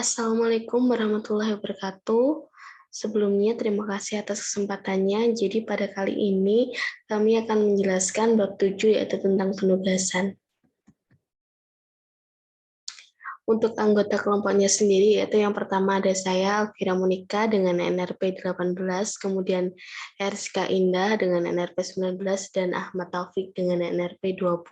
Assalamualaikum warahmatullahi wabarakatuh. Sebelumnya, terima kasih atas kesempatannya. Jadi, pada kali ini kami akan menjelaskan bab 7, yaitu tentang penugasan. Untuk anggota kelompoknya sendiri, yaitu yang pertama ada saya, Alvira Monika dengan NRP 18, kemudian Eriska Indah dengan NRP 19, dan Ahmad Taufik dengan NRP 20.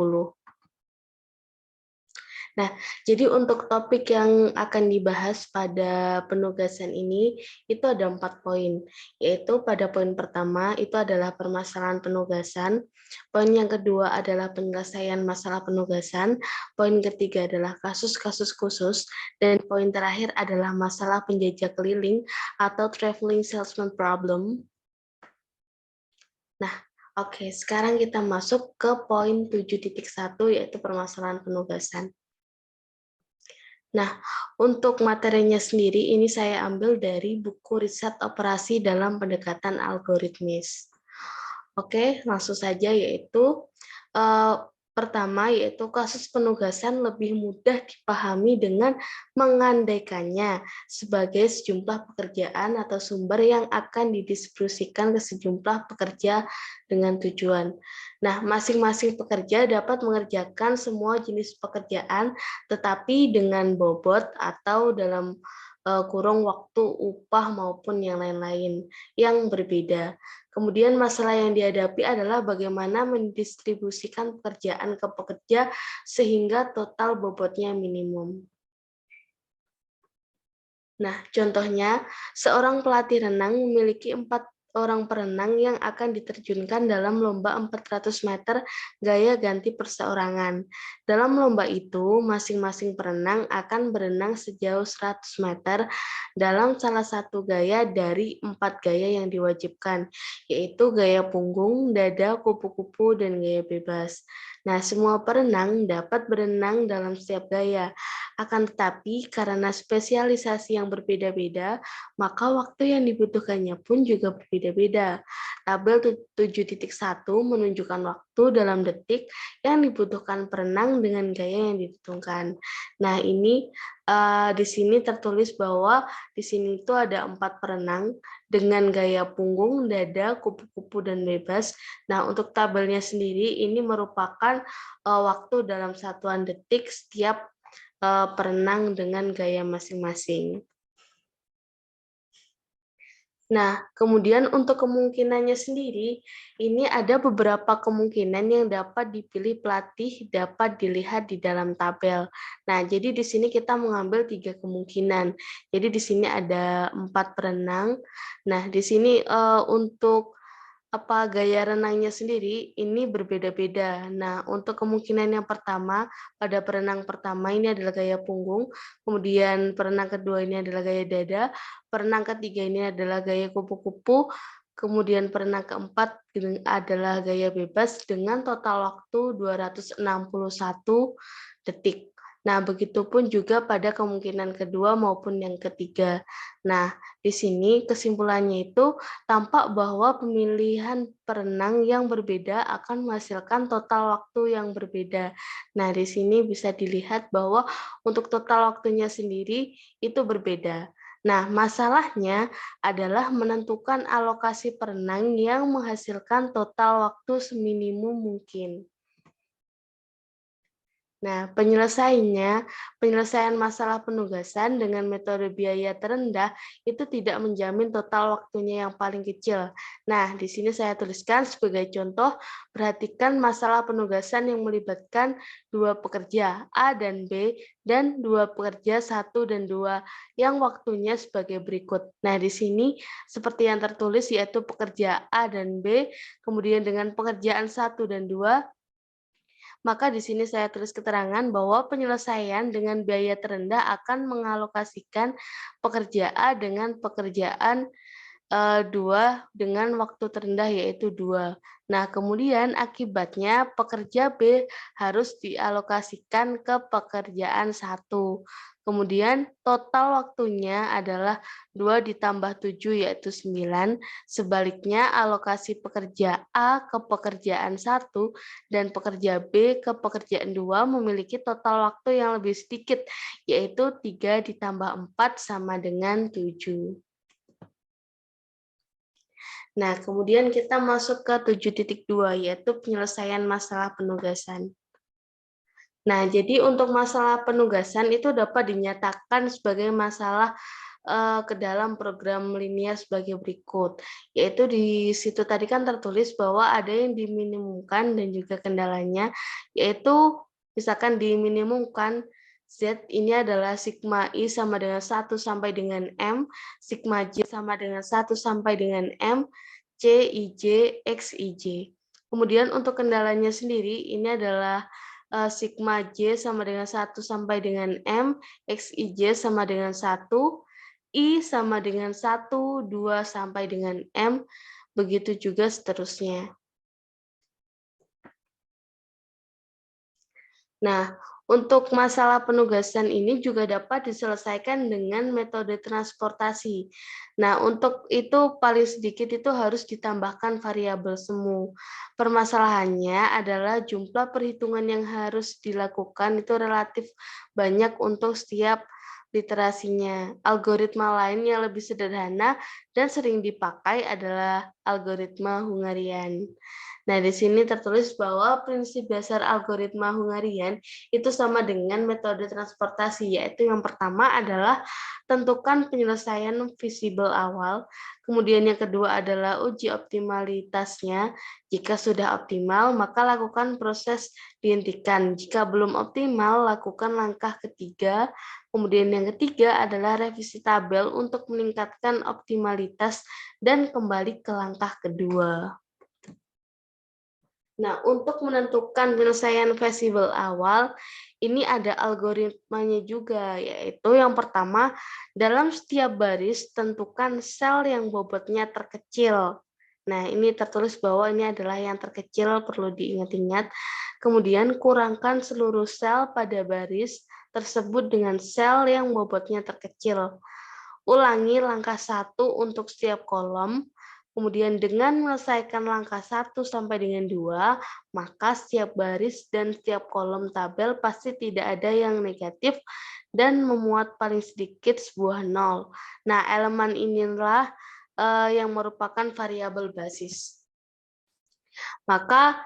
Nah, jadi untuk topik yang akan dibahas pada penugasan ini, itu ada 4 poin, yaitu pada poin pertama itu adalah permasalahan penugasan, poin yang kedua adalah penyelesaian masalah penugasan, poin ketiga adalah kasus-kasus khusus, dan poin terakhir adalah masalah penjajah keliling atau traveling salesman problem. Nah, oke, sekarang kita masuk ke poin 7.1, yaitu permasalahan penugasan. Nah, untuk materinya sendiri ini saya ambil dari buku riset operasi dalam pendekatan algoritmis. Oke, langsung saja yaitu pertama yaitu kasus penugasan lebih mudah dipahami dengan mengandaikannya sebagai sejumlah pekerjaan atau sumber yang akan didistribusikan ke sejumlah pekerja dengan tujuan. Nah, masing-masing pekerja dapat mengerjakan semua jenis pekerjaan tetapi dengan bobot atau dalam kurung waktu, upah maupun yang lain-lain yang berbeda. Kemudian masalah yang dihadapi adalah bagaimana mendistribusikan pekerjaan ke pekerja sehingga total bobotnya minimum. Nah, contohnya, seorang pelatih renang memiliki 4 orang perenang yang akan diterjunkan dalam lomba 400 meter gaya ganti perseorangan. Dalam lomba itu, masing-masing perenang akan berenang sejauh 100 meter dalam salah satu gaya dari 4 gaya yang diwajibkan, yaitu gaya punggung, dada, kupu-kupu, dan gaya bebas. Nah, semua perenang dapat berenang dalam setiap gaya. Akan tetapi, karena spesialisasi yang berbeda-beda, maka waktu yang dibutuhkannya pun juga berbeda-beda. Tabel 7.1 menunjukkan waktu dalam detik yang dibutuhkan perenang dengan gaya yang ditentukan. Nah, ini di sini tertulis bahwa di sini itu ada 4 perenang dengan gaya punggung, dada, kupu-kupu, dan bebas. Nah, untuk tabelnya sendiri ini merupakan waktu dalam satuan detik setiap perenang dengan gaya masing-masing. Nah, kemudian untuk kemungkinannya sendiri, ini ada beberapa kemungkinan yang dapat dipilih pelatih, dapat dilihat di dalam tabel. Nah, jadi di sini kita mengambil 3 kemungkinan. Jadi di sini ada 4 perenang. Nah, di sini untuk gaya renangnya sendiri ini berbeda-beda. Nah, untuk kemungkinan yang pertama, pada perenang pertama ini adalah gaya punggung, kemudian perenang kedua ini adalah gaya dada, perenang ketiga ini adalah gaya kupu-kupu, kemudian perenang keempat adalah gaya bebas dengan total waktu 261 detik. Nah, begitupun juga pada kemungkinan kedua maupun yang ketiga. Nah, di sini kesimpulannya itu tampak bahwa pemilihan perenang yang berbeda akan menghasilkan total waktu yang berbeda. Nah, di sini bisa dilihat bahwa untuk total waktunya sendiri itu berbeda. Nah, masalahnya adalah menentukan alokasi perenang yang menghasilkan total waktu seminimum mungkin. Nah, penyelesaian masalah penugasan dengan metode biaya terendah itu tidak menjamin total waktunya yang paling kecil. Nah, di sini saya tuliskan sebagai contoh, perhatikan masalah penugasan yang melibatkan 2 pekerja, A dan B, dan 2 pekerja 1 dan 2, yang waktunya sebagai berikut. Nah, di sini seperti yang tertulis yaitu pekerja A dan B, kemudian dengan pekerjaan 1 dan 2, maka di sini saya tulis keterangan bahwa penyelesaian dengan biaya terendah akan mengalokasikan pekerja A dengan pekerjaan 2 dengan waktu terendah yaitu 2. Nah, kemudian akibatnya pekerja B harus dialokasikan ke pekerjaan 1. Kemudian total waktunya adalah 2 ditambah 7 yaitu 9. Sebaliknya alokasi pekerja A ke pekerjaan 1 dan pekerja B ke pekerjaan 2 memiliki total waktu yang lebih sedikit yaitu 3 ditambah 4 sama dengan 7. Nah, kemudian kita masuk ke 7.2, yaitu penyelesaian masalah penugasan. Nah, jadi untuk masalah penugasan itu dapat dinyatakan sebagai masalah ke dalam program linear sebagai berikut, yaitu di situ tadi kan tertulis bahwa ada yang diminimumkan dan juga kendalanya, yaitu misalkan diminimumkan Z ini adalah sigma I sama dengan 1 sampai dengan M, sigma J sama dengan 1 sampai dengan M, C, IJ, X, IJ. Kemudian untuk kendalanya sendiri, ini adalah sigma J sama dengan 1 sampai dengan M, X, IJ sama dengan 1, I sama dengan 1, 2 sampai dengan M, begitu juga seterusnya. Nah, untuk masalah penugasan ini juga dapat diselesaikan dengan metode transportasi. Nah, untuk itu paling sedikit itu harus ditambahkan variabel semu. Permasalahannya adalah jumlah perhitungan yang harus dilakukan itu relatif banyak untuk setiap literasinya. Algoritma lain yang lebih sederhana dan sering dipakai adalah algoritma Hungarian. Nah, di sini tertulis bahwa prinsip dasar algoritma Hungarian itu sama dengan metode transportasi, yaitu yang pertama adalah tentukan penyelesaian visible awal, kemudian yang kedua adalah uji optimalitasnya. Jika sudah optimal, maka lakukan proses dihentikan. Jika belum optimal, lakukan langkah ketiga. Kemudian yang ketiga adalah revisi tabel untuk meningkatkan optimalitas dan kembali ke langkah kedua. Nah, untuk menentukan penyelesaian visible awal, ini ada algoritmanya juga, yaitu yang pertama, dalam setiap baris tentukan sel yang bobotnya terkecil. Nah, ini tertulis bahwa ini adalah yang terkecil, perlu diingat-ingat. Kemudian kurangkan seluruh sel pada baris tersebut dengan sel yang bobotnya terkecil. Ulangi langkah 1 untuk setiap kolom. Kemudian dengan menyelesaikan langkah 1 sampai dengan 2, maka setiap baris dan setiap kolom tabel pasti tidak ada yang negatif dan memuat paling sedikit sebuah nol. Nah, elemen inilah yang merupakan variabel basis. Maka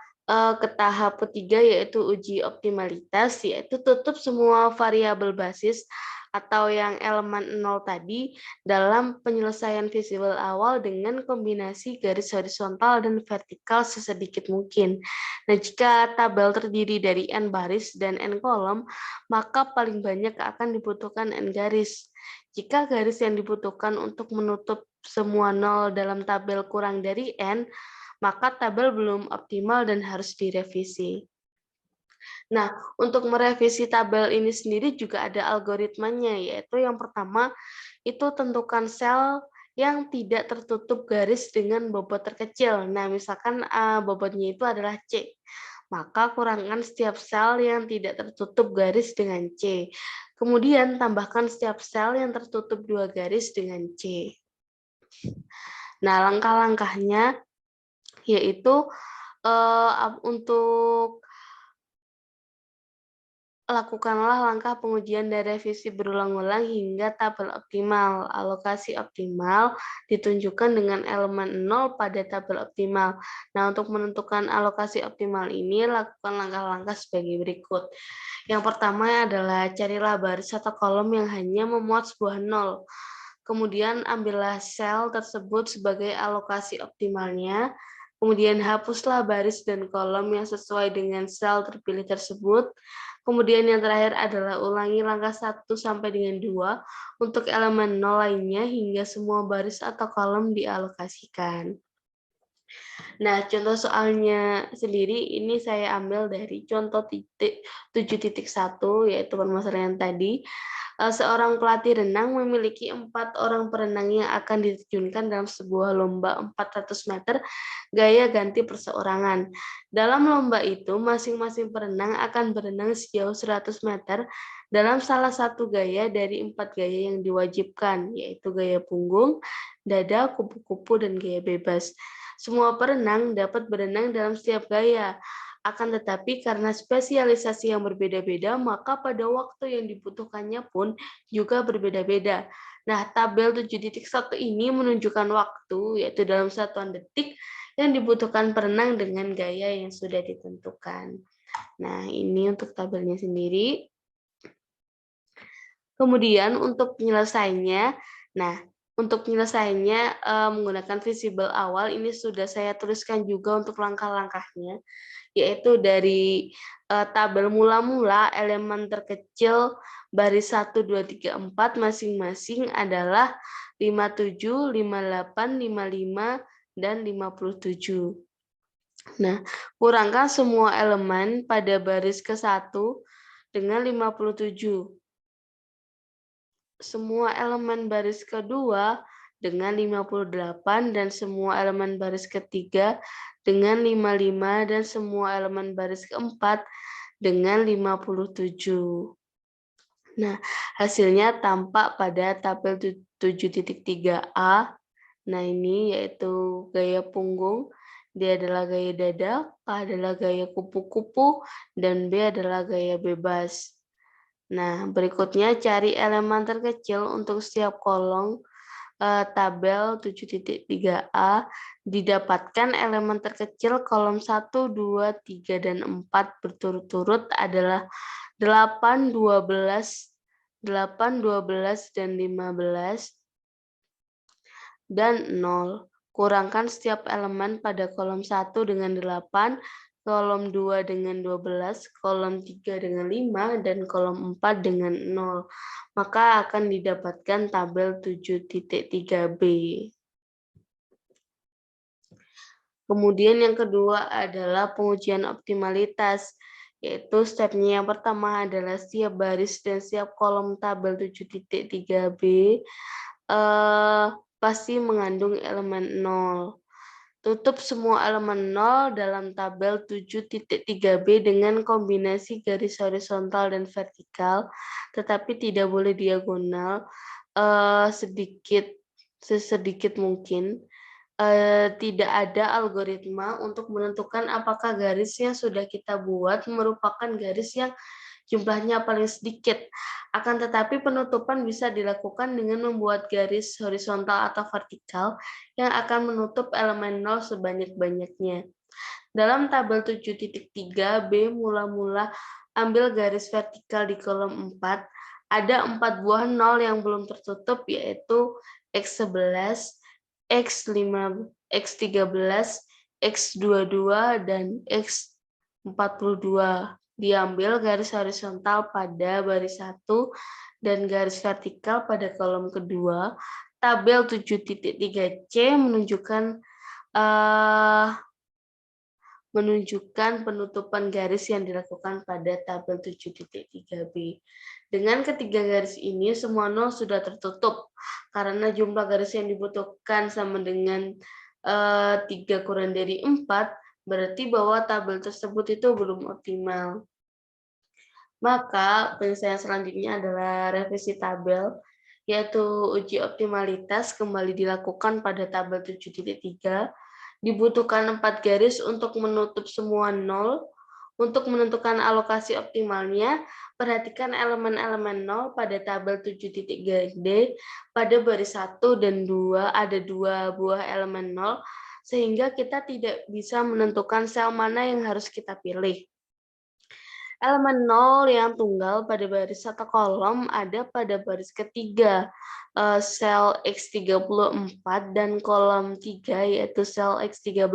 ke tahap ketiga yaitu uji optimalitas, yaitu tutup semua variabel basis atau yang elemen 0 tadi dalam penyelesaian visible awal dengan kombinasi garis horizontal dan vertikal sesedikit mungkin. Nah, jika tabel terdiri dari n baris dan n kolom, maka paling banyak akan dibutuhkan n garis. Jika garis yang dibutuhkan untuk menutup semua nol dalam tabel kurang dari n, maka tabel belum optimal dan harus direvisi. Nah, untuk merevisi tabel ini sendiri juga ada algoritmanya, yaitu yang pertama, itu tentukan sel yang tidak tertutup garis dengan bobot terkecil. Nah, misalkan bobotnya itu adalah C, maka kurangkan setiap sel yang tidak tertutup garis dengan C. Kemudian tambahkan setiap sel yang tertutup 2 garis dengan C. Nah, langkah-langkahnya yaitu untuk lakukanlah langkah pengujian dan revisi berulang-ulang hingga tabel optimal. Alokasi optimal ditunjukkan dengan elemen 0 pada tabel optimal. Nah, untuk menentukan alokasi optimal ini, lakukan langkah-langkah sebagai berikut. Yang pertama adalah carilah baris atau kolom yang hanya memuat sebuah 0. Kemudian ambillah sel tersebut sebagai alokasi optimalnya. Kemudian hapuslah baris dan kolom yang sesuai dengan sel terpilih tersebut. Kemudian yang terakhir adalah ulangi langkah 1 sampai dengan 2 untuk elemen 0 lainnya hingga semua baris atau kolom dialokasikan. Nah, contoh soalnya sendiri ini saya ambil dari contoh 7.1, yaitu permasalahan tadi. Seorang pelatih renang memiliki 4 orang perenang yang akan diterjunkan dalam sebuah lomba 400 meter gaya ganti perseorangan. Dalam lomba itu, masing-masing perenang akan berenang sejauh 100 meter dalam salah satu gaya dari 4 gaya yang diwajibkan, yaitu gaya punggung, dada, kupu-kupu, dan gaya bebas. Semua perenang dapat berenang dalam setiap gaya. Akan tetapi karena spesialisasi yang berbeda-beda, maka pada waktu yang dibutuhkannya pun juga berbeda-beda. Nah, tabel 7.1 ini menunjukkan waktu, yaitu dalam satuan detik, yang dibutuhkan perenang dengan gaya yang sudah ditentukan. Nah, ini untuk tabelnya sendiri. Kemudian untuk penyelesaiannya, nah untuk penyelesaiannya menggunakan visible awal ini sudah saya tuliskan juga untuk langkah-langkahnya, yaitu dari tabel mula-mula elemen terkecil baris 1, 2, 3, 4 masing-masing adalah 57, 58, 55, dan 57. Nah, kurangkan semua elemen pada baris ke-1 dengan 57. Semua elemen baris kedua dengan 58 dan semua elemen baris ketiga dengan 55 dan semua elemen baris keempat dengan 57. Nah, hasilnya tampak pada tabel 7.3a. Nah, ini yaitu gaya punggung, D adalah gaya dada, K adalah gaya kupu-kupu, dan B adalah gaya bebas. Nah, berikutnya cari elemen terkecil untuk setiap kolom tabel 7.3a. Didapatkan elemen terkecil kolom 1, 2, 3, dan 4 berturut-turut adalah 8, 12, 8, 12, dan 15, dan 0. Kurangkan setiap elemen pada kolom 1 dengan 8, kolom 2 dengan 12, kolom 3 dengan 5, dan kolom 4 dengan 0. Maka akan didapatkan tabel 7.3b. Kemudian yang kedua adalah pengujian optimalitas, yaitu stepnya yang pertama adalah setiap baris dan setiap kolom tabel 7.3b pasti mengandung elemen 0. Tutup semua elemen 0 dalam tabel 7.3b dengan kombinasi garis horizontal dan vertikal, tetapi tidak boleh diagonal, sesedikit mungkin. Tidak ada algoritma untuk menentukan apakah garis yang sudah kita buat merupakan garis yang jumlahnya paling sedikit. Akan tetapi penutupan bisa dilakukan dengan membuat garis horizontal atau vertikal yang akan menutup elemen 0 sebanyak-banyaknya. Dalam tabel 7.3b mula-mula ambil garis vertikal di kolom 4. Ada 4 buah 0 yang belum tertutup, yaitu X11, X5, X13, X22, dan X42. Diambil garis horizontal pada baris 1 dan garis vertikal pada kolom kedua. Tabel 7.3c menunjukkan penutupan garis yang dilakukan pada tabel 7.3b. Dengan ketiga garis ini, semua 0 sudah tertutup. Karena jumlah garis yang dibutuhkan sama dengan 3 kurang dari 4, berarti bahwa tabel tersebut itu belum optimal. Maka penyelesaian selanjutnya adalah revisi tabel, yaitu uji optimalitas kembali dilakukan pada tabel 7.3. Dibutuhkan 4 garis untuk menutup semua 0. Untuk menentukan alokasi optimalnya, perhatikan elemen-elemen 0 pada tabel 7.3d. Pada baris 1 dan 2 ada 2 buah elemen 0, sehingga kita tidak bisa menentukan sel mana yang harus kita pilih. Elemen 0 yang tunggal pada baris satu kolom ada pada baris ketiga, sel X34 dan kolom 3 yaitu sel X13.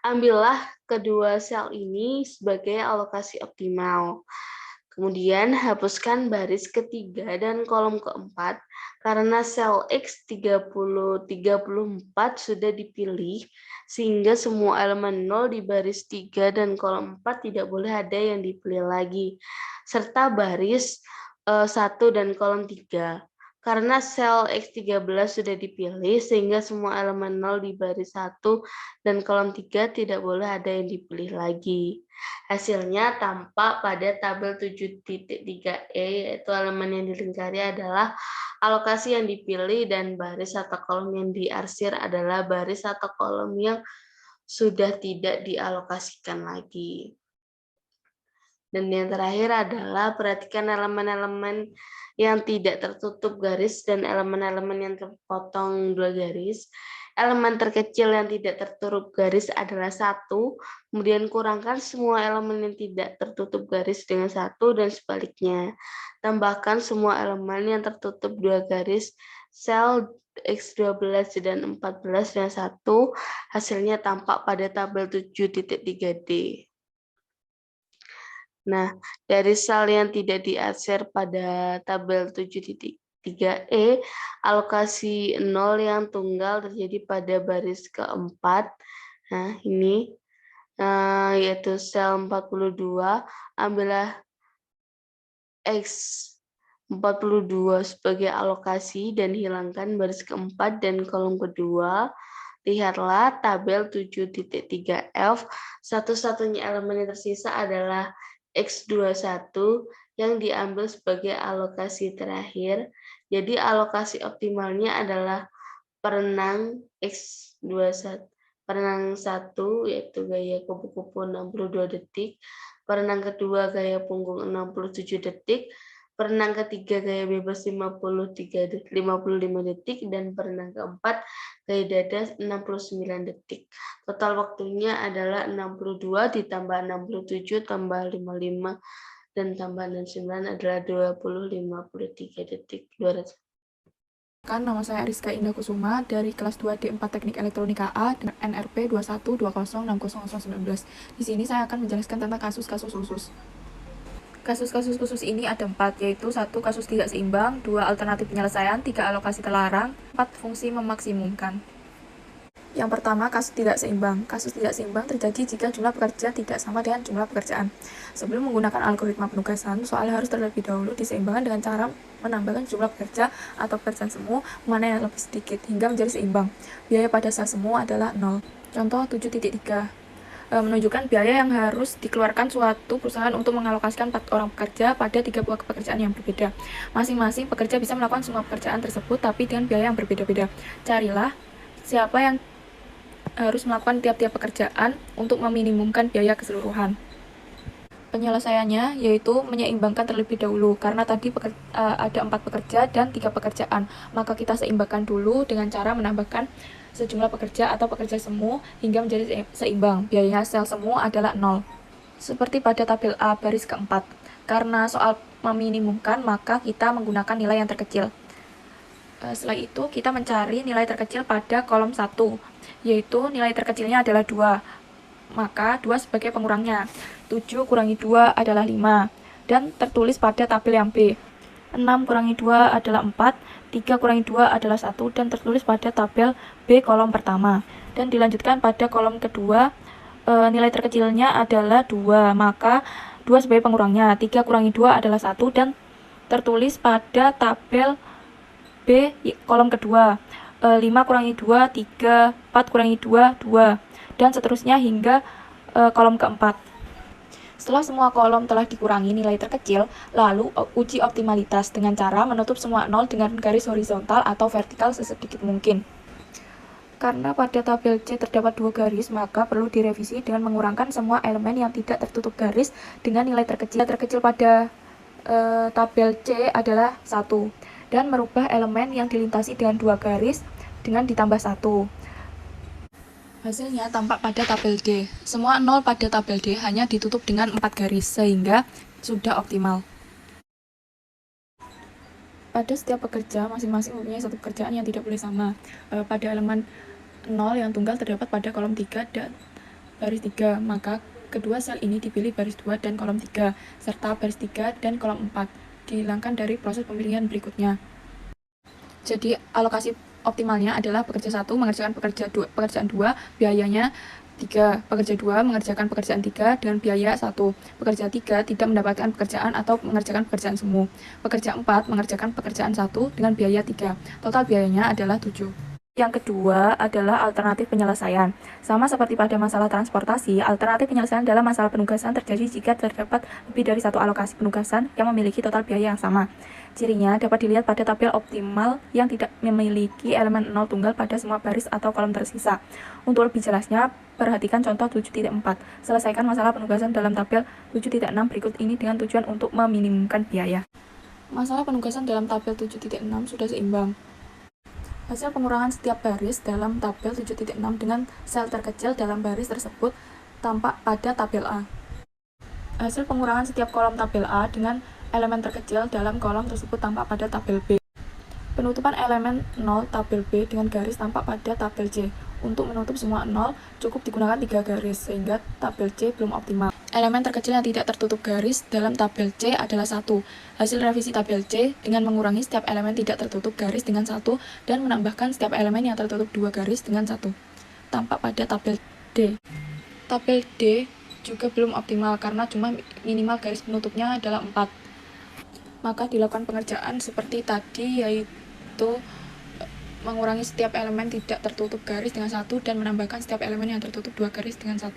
Ambillah kedua sel ini sebagai alokasi optimal. Kemudian hapuskan baris ketiga dan kolom keempat karena sel X34 sudah dipilih, sehingga semua elemen 0 di baris 3 dan kolom 4 tidak boleh ada yang dipilih lagi, serta baris 1 dan kolom 3. Karena sel X13 sudah dipilih, sehingga semua elemen 0 di baris 1 dan kolom 3 tidak boleh ada yang dipilih lagi. Hasilnya tampak pada tabel 7.3e, yaitu elemen yang dilingkari adalah alokasi yang dipilih dan baris atau kolom yang diarsir adalah baris atau kolom yang sudah tidak dialokasikan lagi. Dan yang terakhir adalah perhatikan elemen-elemen yang tidak tertutup garis dan elemen-elemen yang terpotong dua garis. Elemen terkecil yang tidak tertutup garis adalah 1, kemudian kurangkan semua elemen yang tidak tertutup garis dengan 1 dan sebaliknya. Tambahkan semua elemen yang tertutup dua garis sel X12 dan 14 dengan 1, hasilnya tampak pada tabel 7.3D. Nah, dari sel yang tidak diarsir pada tabel 7.3e, alokasi 0 yang tunggal terjadi pada baris keempat. Nah, ini yaitu sel 42, ambillah X42 sebagai alokasi dan hilangkan baris keempat dan kolom kedua. Lihatlah tabel 7.3F, satu-satunya elemen yang tersisa adalah X21 yang diambil sebagai alokasi terakhir. Jadi alokasi optimalnya adalah perenang X21, perenang 1 yaitu gaya kupu-kupu 62 detik, perenang kedua gaya punggung 67 detik, perenang ketiga gaya bebas 55 detik, dan perenang keempat gaya dada 69 detik. Total waktunya adalah 62 ditambah 67 tambah 55 dan tambah 69 adalah 53 detik. 200. Nama saya Rizka Indah Kusuma dari kelas 2D4 Teknik Elektronika A dengan NRP 2120600019. Di sini saya akan menjelaskan tentang kasus-kasus khusus. Kasus-kasus khusus ini ada 4, yaitu 1 kasus tidak seimbang, 2 alternatif penyelesaian, 3 alokasi terlarang, 4 fungsi memaksimumkan. Yang pertama, kasus tidak seimbang. Kasus tidak seimbang terjadi jika jumlah pekerja tidak sama dengan jumlah pekerjaan. Sebelum menggunakan algoritma penugasan, soal harus terlebih dahulu diseimbangkan dengan cara menambahkan jumlah pekerja atau pekerjaan semu mana yang lebih sedikit hingga menjadi seimbang. Biaya pada sel semu adalah 0. Contoh 7.3 menunjukkan biaya yang harus dikeluarkan suatu perusahaan untuk mengalokasikan 4 orang pekerja pada 3 buah pekerjaan yang berbeda. Masing-masing pekerja bisa melakukan semua pekerjaan tersebut tapi dengan biaya yang berbeda-beda. Carilah siapa yang harus melakukan tiap-tiap pekerjaan untuk meminimumkan biaya keseluruhan. Penyelesaiannya yaitu menyeimbangkan terlebih dahulu, karena tadi ada 4 pekerja dan 3 pekerjaan, maka kita seimbangkan dulu dengan cara menambahkan sejumlah pekerja atau pekerja semu hingga menjadi seimbang. Biaya sel semu adalah 0. Seperti pada tabel A baris keempat. Karena soal meminimumkan, maka kita menggunakan nilai yang terkecil. Setelah itu, kita mencari nilai terkecil pada kolom 1, yaitu nilai terkecilnya adalah 2. Maka 2 sebagai pengurangnya. 7 kurangi 2 adalah 5. Dan tertulis pada tabel yang B. 6 kurangi 2 adalah 4. 3 kurangi 2 adalah 1. Dan tertulis pada tabel B kolom pertama. Dan dilanjutkan pada kolom kedua, nilai terkecilnya adalah 2. Maka 2 sebagai pengurangnya. 3 kurangi 2 adalah 1. Dan tertulis pada tabel B kolom kedua. 5 kurangi 2, 3, 4 kurangi 2, 2, dan seterusnya hingga kolom keempat. Setelah semua kolom telah dikurangi nilai terkecil, lalu uji optimalitas dengan cara menutup semua 0 dengan garis horizontal atau vertikal sesedikit mungkin. Karena pada tabel C terdapat 2 garis, maka perlu direvisi dengan mengurangkan semua elemen yang tidak tertutup garis dengan nilai terkecil. Nilai terkecil pada tabel C adalah 1. Dan merubah elemen yang dilintasi dengan 2 garis dengan ditambah 1. Hasilnya tampak pada tabel D. Semua 0 pada tabel D hanya ditutup dengan 4 garis, sehingga sudah optimal. Pada setiap pekerja, masing-masing mempunyai satu pekerjaan yang tidak boleh sama. Pada elemen 0 yang tunggal terdapat pada kolom 3 dan baris 3, maka Kedua, sel ini dipilih baris 2 dan kolom 3, serta baris 3 dan kolom 4. Dihilangkan dari proses pemilihan berikutnya. Jadi, alokasi optimalnya adalah pekerja 1 mengerjakan pekerjaan 2, biayanya 3. Pekerja 2 mengerjakan pekerjaan 3 dengan biaya 1. Pekerja 3 tidak mendapatkan pekerjaan atau mengerjakan pekerjaan semu. Pekerja 4 mengerjakan pekerjaan 1 dengan biaya 3. Total biayanya adalah 7. Yang kedua adalah alternatif penyelesaian. Sama seperti pada masalah transportasi, alternatif penyelesaian dalam masalah penugasan terjadi jika terdapat lebih dari satu alokasi penugasan yang memiliki total biaya yang sama. Cirinya dapat dilihat pada tabel optimal yang tidak memiliki elemen 0 tunggal pada semua baris atau kolom tersisa. Untuk lebih jelasnya, perhatikan contoh 7.4. Selesaikan masalah penugasan dalam tabel 7.6 berikut ini dengan tujuan untuk meminimumkan biaya. Masalah penugasan dalam tabel 7.6 sudah seimbang. Hasil pengurangan setiap baris dalam tabel 7.6 dengan sel terkecil dalam baris tersebut tampak pada tabel A. Hasil pengurangan setiap kolom tabel A dengan elemen terkecil dalam kolom tersebut tampak pada tabel B. Penutupan elemen 0 tabel B dengan garis tampak pada tabel C. Untuk menutup semua 0, cukup digunakan 3 garis, sehingga tabel C belum optimal. Elemen terkecil yang tidak tertutup garis dalam tabel C adalah 1. Hasil revisi tabel C dengan mengurangi setiap elemen tidak tertutup garis dengan 1 dan menambahkan setiap elemen yang tertutup 2 garis dengan 1. Tampak pada tabel D. Tabel D juga belum optimal karena cuma minimal garis penutupnya adalah 4. Maka dilakukan pengerjaan seperti tadi, yaitu mengurangi setiap elemen tidak tertutup garis dengan 1 dan menambahkan setiap elemen yang tertutup 2 garis dengan 1.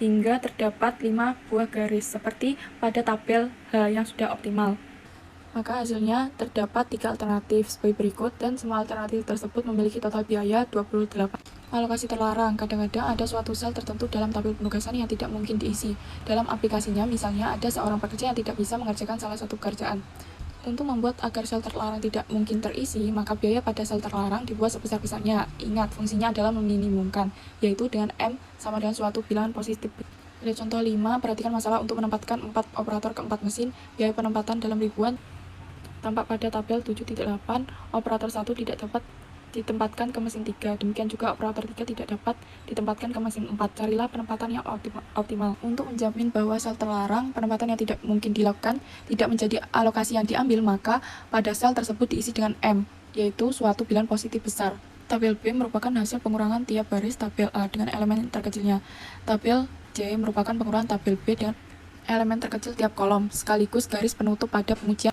Hingga terdapat 5 buah garis, seperti pada tabel H yang sudah optimal. Maka hasilnya terdapat 3 alternatif sebagai berikut, dan semua alternatif tersebut memiliki total biaya 28. Alokasi terlarang. Kadang-kadang ada suatu sel tertentu dalam tabel penugasan yang tidak mungkin diisi. Dalam aplikasinya, misalnya ada seorang pekerja yang tidak bisa mengerjakan salah satu pekerjaan. Untuk membuat agar sel terlarang tidak mungkin terisi, maka biaya pada sel terlarang dibuat sebesar-besarnya. Ingat, fungsinya adalah meminimumkan, yaitu dengan M sama dengan suatu bilangan positif. Pada contoh 5, perhatikan masalah untuk menempatkan 4 operator ke 4 mesin, biaya penempatan dalam ribuan. Tampak pada tabel 7.8, operator 1 tidak dapat ditempatkan ke mesin 3, demikian juga operator 3 tidak dapat ditempatkan ke mesin 4. Carilah penempatan yang optimal. Untuk menjamin bahwa sel terlarang, penempatan yang tidak mungkin dilakukan tidak menjadi alokasi yang diambil, maka pada sel tersebut diisi dengan M, yaitu suatu bilangan positif besar. Tabel B merupakan hasil pengurangan tiap baris tabel A dengan elemen terkecilnya. Tabel C merupakan pengurangan tabel B dengan elemen terkecil tiap kolom, sekaligus garis penutup pada pengujian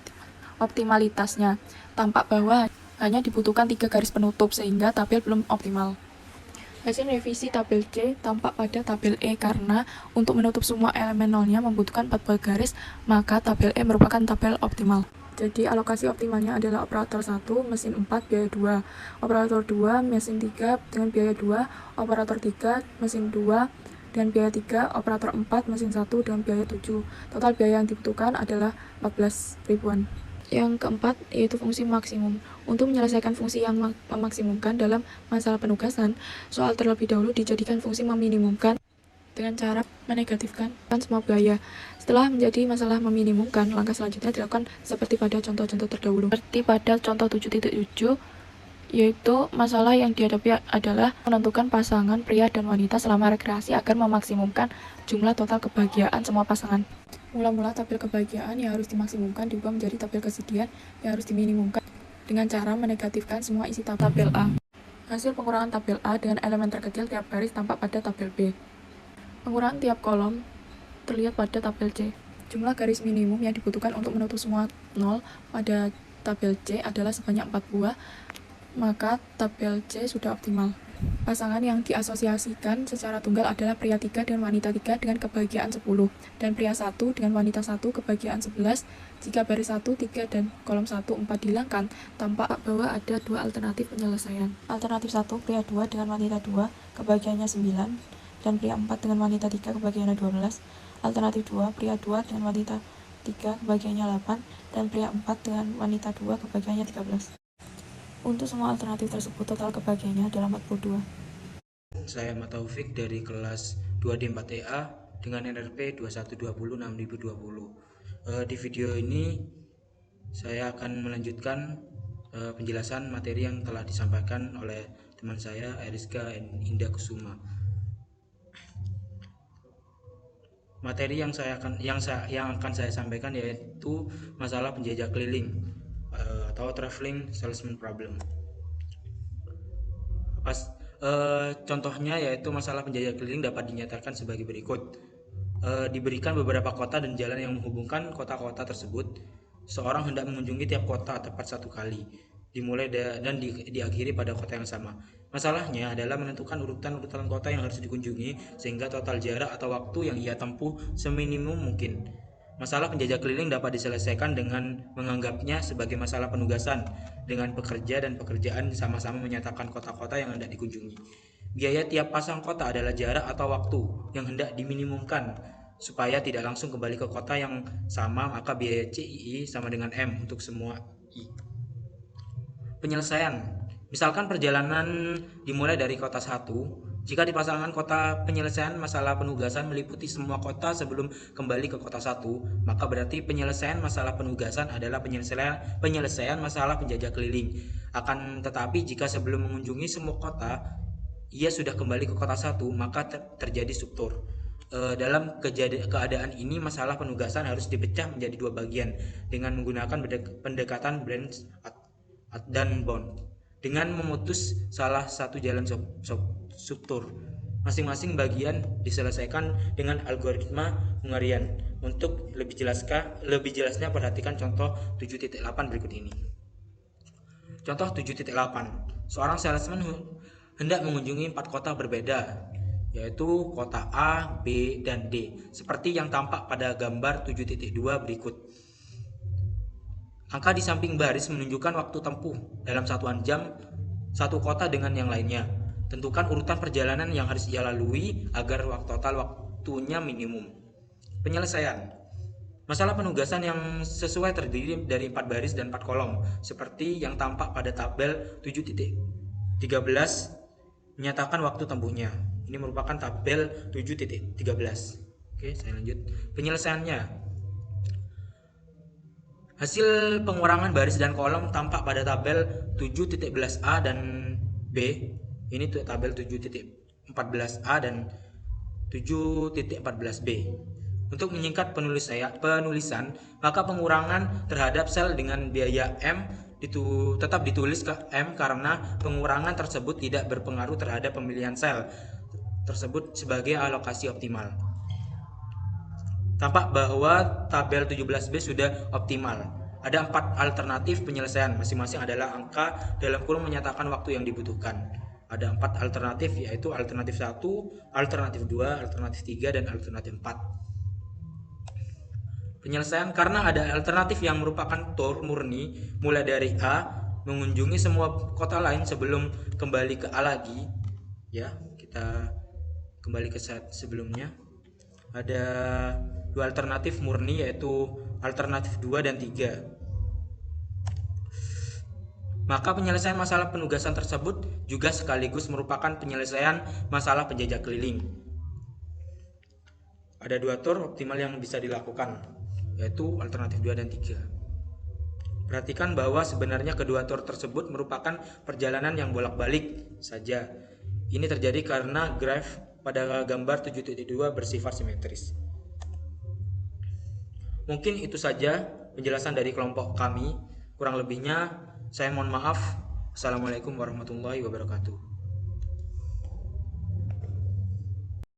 optimalitasnya. Tampak bahwa hanya dibutuhkan 3 garis penutup, sehingga tabel belum optimal. Hasil revisi tabel C tampak pada tabel E karena untuk menutup semua elemen nolnya membutuhkan 4 buah garis, maka tabel E merupakan tabel optimal. Jadi alokasi optimalnya adalah operator 1, mesin 4, biaya 2, operator 2, mesin 3 dengan biaya 2, operator 3, mesin 2 dengan biaya 3, operator 4, mesin 1 dengan biaya 7. Total biaya yang dibutuhkan adalah 14 ribuan. Yang keempat, yaitu fungsi maksimum. Untuk menyelesaikan fungsi yang memaksimumkan dalam masalah penugasan, soal terlebih dahulu dijadikan fungsi meminimumkan dengan cara menegatifkan semua biaya. Setelah menjadi masalah meminimumkan, langkah selanjutnya dilakukan seperti pada contoh-contoh terdahulu. Seperti pada contoh 7.7, yaitu masalah yang dihadapi adalah menentukan pasangan pria dan wanita selama rekreasi agar memaksimumkan jumlah total kebahagiaan semua pasangan. Mula-mula tabel kebahagiaan yang harus dimaksimumkan diubah menjadi tabel kesedihan yang harus diminimumkan dengan cara menegatifkan semua isi tabel A. Hasil pengurangan tabel A dengan elemen terkecil tiap baris tampak pada tabel B. Pengurangan tiap kolom terlihat pada tabel C. Jumlah garis minimum yang dibutuhkan untuk menutup semua 0 pada tabel C adalah sebanyak 4 buah, maka tabel C sudah optimal. Pasangan yang diasosiasikan secara tunggal adalah pria 3 dan wanita 3 dengan kebahagiaan 10, dan pria 1 dengan wanita 1 kebahagiaan 11. Jika baris 1, 3, dan kolom 1, 4 dihilangkan, tampak bahwa ada 2 alternatif penyelesaian. Alternatif 1, pria 2 dengan wanita 2 kebahagiaannya 9, dan pria 4 dengan wanita 3 kebahagiaannya 12. Alternatif 2, pria 2 dengan wanita 3 kebahagiaannya 8, dan pria 4 dengan wanita 2 kebahagiaannya 13. Untuk semua alternatif tersebut, total kebahagiaannya adalah 42. Saya Ahmad Taufik dari kelas 2D4EA dengan NRP 2120-6020. Di video ini saya akan melanjutkan penjelasan materi yang telah disampaikan oleh teman saya Ariska Indah Kusuma. materi yang akan saya sampaikan yaitu masalah penjajah keliling atau traveling salesman problem. Contohnya yaitu masalah penjajah keliling dapat dinyatakan sebagai berikut. Diberikan beberapa kota dan jalan yang menghubungkan kota-kota tersebut. Seorang hendak mengunjungi tiap kota tepat 1 kali, dimulai dan diakhiri pada kota yang sama. Masalahnya adalah menentukan urutan kota yang harus dikunjungi sehingga total jarak atau waktu yang ia tempuh seminimum mungkin. Masalah penjajah keliling dapat diselesaikan dengan menganggapnya sebagai masalah penugasan, dengan pekerja dan pekerjaan sama-sama menyatakan kota-kota yang hendak dikunjungi. Biaya tiap pasang kota adalah jarak atau waktu yang hendak diminimumkan. Supaya tidak langsung kembali ke kota yang sama, maka biaya CII sama dengan M untuk semua I. Penyelesaian. Misalkan perjalanan dimulai dari kota 1. Jika dipasangkan kota penyelesaian masalah penugasan meliputi semua kota sebelum kembali ke kota 1, maka berarti penyelesaian masalah penugasan adalah penyelesaian masalah penjajah keliling. Akan tetapi jika sebelum mengunjungi semua kota ia sudah kembali ke kota 1, maka terjadi struktur. Dalam keadaan ini masalah penugasan harus dipecah menjadi 2 bagian dengan menggunakan pendekatan branch dan bound dengan memutus salah satu jalan struktur. Masing-masing bagian diselesaikan dengan algoritma Hungarian. Untuk lebih jelasnya perhatikan contoh 7.8 berikut ini. Contoh 7.8. Seorang salesman hendak mengunjungi 4 kota berbeda, yaitu kota A, B, dan D, seperti yang tampak pada gambar 7.2 berikut. Angka di samping baris menunjukkan waktu tempuh dalam satuan jam satu kota dengan yang lainnya. Tentukan urutan perjalanan yang harus ia lalui agar total waktunya minimum. Penyelesaian. Masalah penugasan yang sesuai terdiri dari 4 baris dan 4 kolom, seperti yang tampak pada tabel 7.13 menyatakan waktu tempuhnya. Ini merupakan tabel 7.13. Oke, saya lanjut. Penyelesaiannya. Hasil pengurangan baris dan kolom tampak pada tabel 7.11a dan B. Ini tuh tabel 7.14a dan 7.14b. Untuk menyingkat penulisan, maka pengurangan terhadap sel dengan biaya M tetap ditulis ke M karena pengurangan tersebut tidak berpengaruh terhadap pemilihan sel tersebut sebagai alokasi optimal. Tampak bahwa tabel 17B sudah optimal. Ada 4 alternatif penyelesaian, masing-masing adalah angka dalam kurung menyatakan waktu yang dibutuhkan. Ada 4 alternatif, yaitu alternatif 1, alternatif 2, alternatif 3, dan alternatif 4. Penyelesaian karena ada alternatif yang merupakan tour murni mulai dari A, mengunjungi semua kota lain sebelum kembali ke A lagi. Ya, kita kembali ke saat sebelumnya. Ada 2 alternatif murni, yaitu alternatif 2 dan 3. Maka penyelesaian masalah penugasan tersebut juga sekaligus merupakan penyelesaian masalah penjajah keliling. Ada 2 tour optimal yang bisa dilakukan, yaitu alternatif 2 dan 3. Perhatikan bahwa sebenarnya kedua tour tersebut merupakan perjalanan yang bolak-balik saja. Ini terjadi karena graf pada gambar 7.2 bersifat simetris. Mungkin itu saja penjelasan dari kelompok kami. Kurang lebihnya saya mohon maaf. Assalamualaikum warahmatullahi wabarakatuh.